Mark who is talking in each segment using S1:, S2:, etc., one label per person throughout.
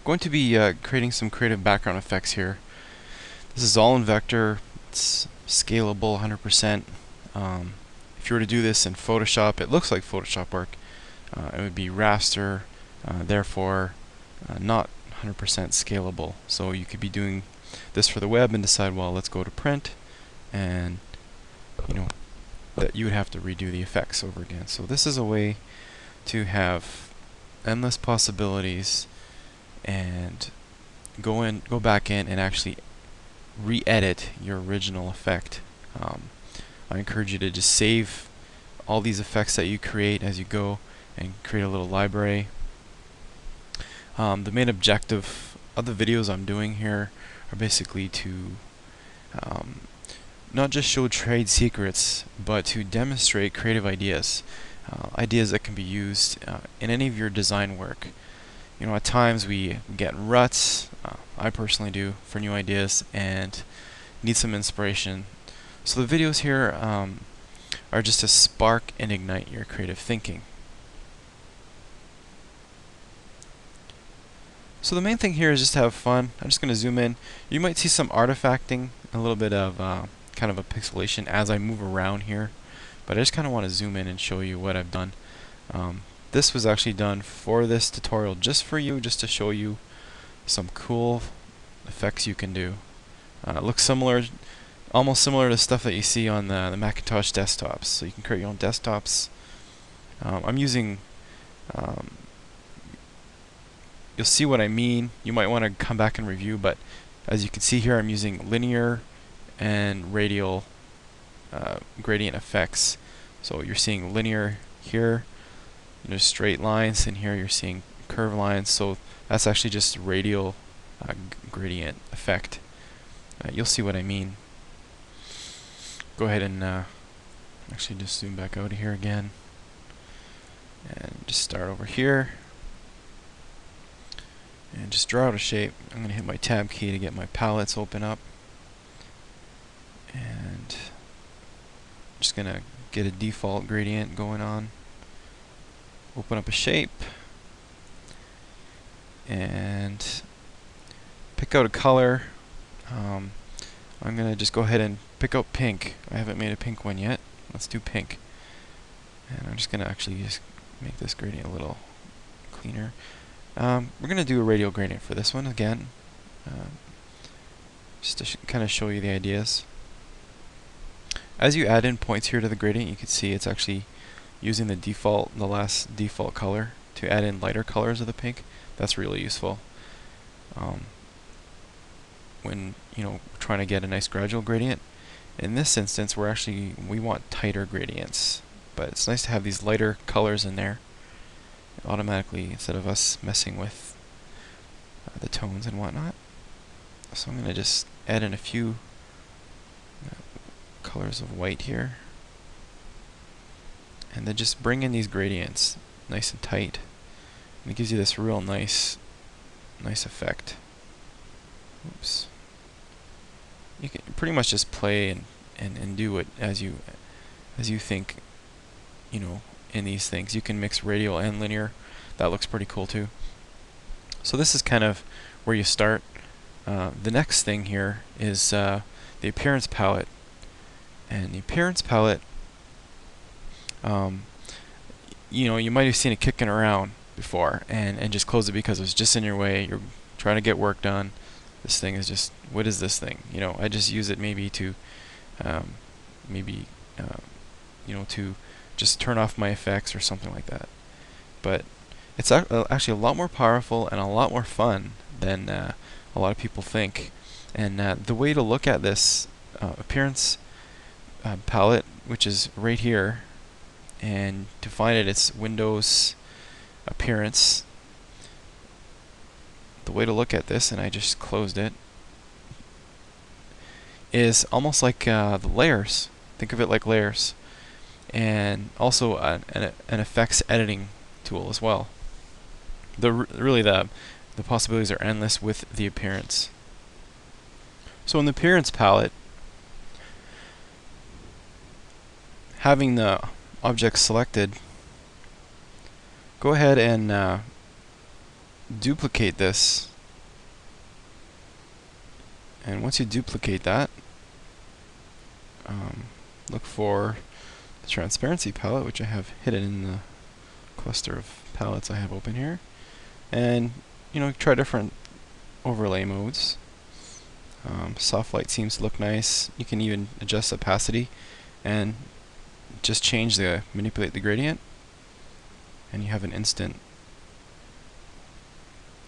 S1: going to be creating some creative background effects here. This is all in vector. It's scalable 100%. If you were to do this in Photoshop, it looks like Photoshop work. It would be raster, therefore not 100% scalable. So you could be doing this for the web and decide, well, let's go to print, and that you would have to redo the effects over again. So this is a way to have endless possibilities and go back in and actually re-edit your original effect. I encourage you to just save all these effects that you create as you go and create a little library. The main objective of the videos I'm doing here are basically to not just show trade secrets, but to demonstrate creative ideas. Ideas that can be used in any of your design work. At times we get ruts, I personally do, for new ideas and need some inspiration. So the videos here are just to spark and ignite your creative thinking. So the main thing here is just to have fun. I'm just going to zoom in. You might see some artifacting, a little bit of kind of a pixelation as I move around here, but I just kind of want to zoom in and show you what I've done. This was actually done for this tutorial just for you, just to show you some cool effects you can do. It looks similar, almost similar to stuff that you see on the Macintosh desktops. So you can create your own desktops. I'm using, you'll see what I mean. You might want to come back and review, but as you can see here, I'm using linear and radial gradient effects. So you're seeing linear here, there's straight lines, and here you're seeing curved lines. So that's actually just radial gradient effect. You'll see what I mean. Go ahead and actually just zoom back out of here again and just start over here and just draw out a shape. I'm going to hit my tab key to get my palettes open up, and I'm just going to get a default gradient going on. Open up a shape and pick out a color. I'm going to just go ahead and pick out pink. I haven't made a pink one yet. Let's do pink. And I'm just going to actually just make this gradient a little cleaner. We're going to do a radial gradient for this one again, just to kind of show you the ideas. As you add in points here to the gradient, you can see it's actually using the last default color to add in lighter colors of the pink. That's really useful when we're trying to get a nice gradual gradient. In this instance, we want tighter gradients, but it's nice to have these lighter colors in there automatically instead of us messing with the tones and whatnot. So I'm going to just add in a few colors of white here, and then just bring in these gradients nice and tight, and it gives you this real nice effect. Oops. You can pretty much just play and do it as you think, in these things. You can mix radial and linear. That looks pretty cool too. So this is kind of where you start. The next thing here is the appearance palette. And the appearance palette, you might have seen it kicking around before and just close it because it was just in your way. You're trying to get work done. This thing is just, what is this thing? I just use it maybe to, to just turn off my effects or something like that. But it's actually a lot more powerful and a lot more fun than a lot of people think. And the way to look at this appearance palette, which is right here, and to find it, it's Windows Appearance. The way to look at this, and I just closed it, is almost like the layers. Think of it like layers, and also an effects editing tool as well. Really the possibilities are endless with the appearance. So in the appearance palette, having the object selected, go ahead and duplicate this And once you duplicate that, look for the transparency palette, which I have hidden in the cluster of palettes I have open here. And try different overlay modes. Soft light seems to look nice. You can even adjust opacity and just manipulate the gradient, and you have an instant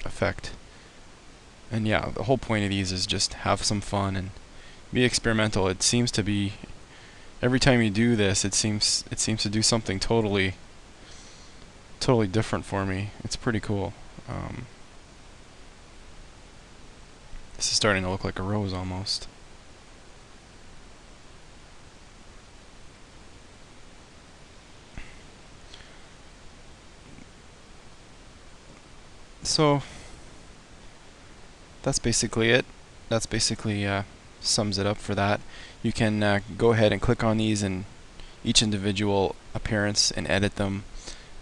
S1: effect. And yeah, the whole point of these is just have some fun and be experimental. It seems to be, every time you do this, it seems to do something totally different for me. It's pretty cool. This is starting to look like a rose almost. So that's basically it. That's basically sums it up for that. You can go ahead and click on these in each individual appearance and edit them.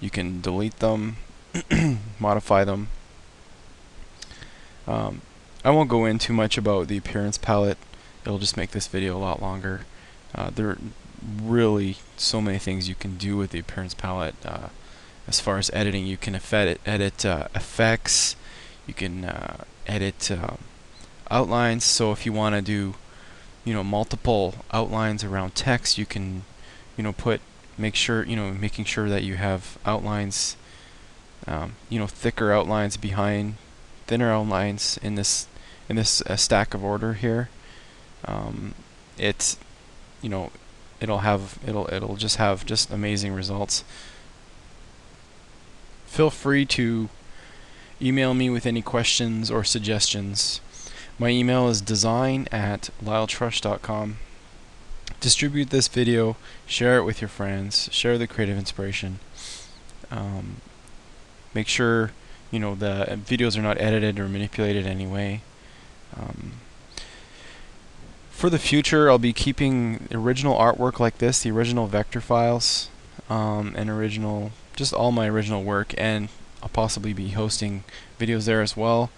S1: You can delete them, modify them. I won't go in too much about the appearance palette. It'll just make this video a lot longer. There are really so many things you can do with the appearance palette. As far as editing, you can edit effects. You can edit outlines. So if you want to do, multiple outlines around text, you can, making sure that you have outlines, thicker outlines behind thinner outlines in this stack of order here. It'll just have amazing results. Feel free to email me with any questions or suggestions. My email is design@lyletrush.com. Distribute this video, share it with your friends, share the creative inspiration. Make sure the videos are not edited or manipulated in any way. For the future, I'll be keeping original artwork like this, the original vector files, and just all my original work, and I'll possibly be hosting videos there as well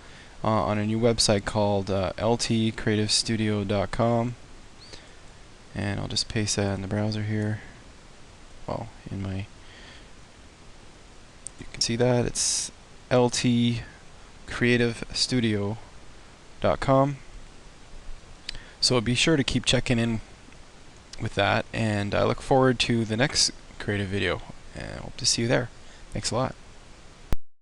S1: on a new website called ltcreativestudio.com. And I'll just paste that in the browser here. Well, you can see that it's ltcreativestudio.com. So be sure to keep checking in with that, and I look forward to the next creative video, and I hope to see you there. Thanks a lot.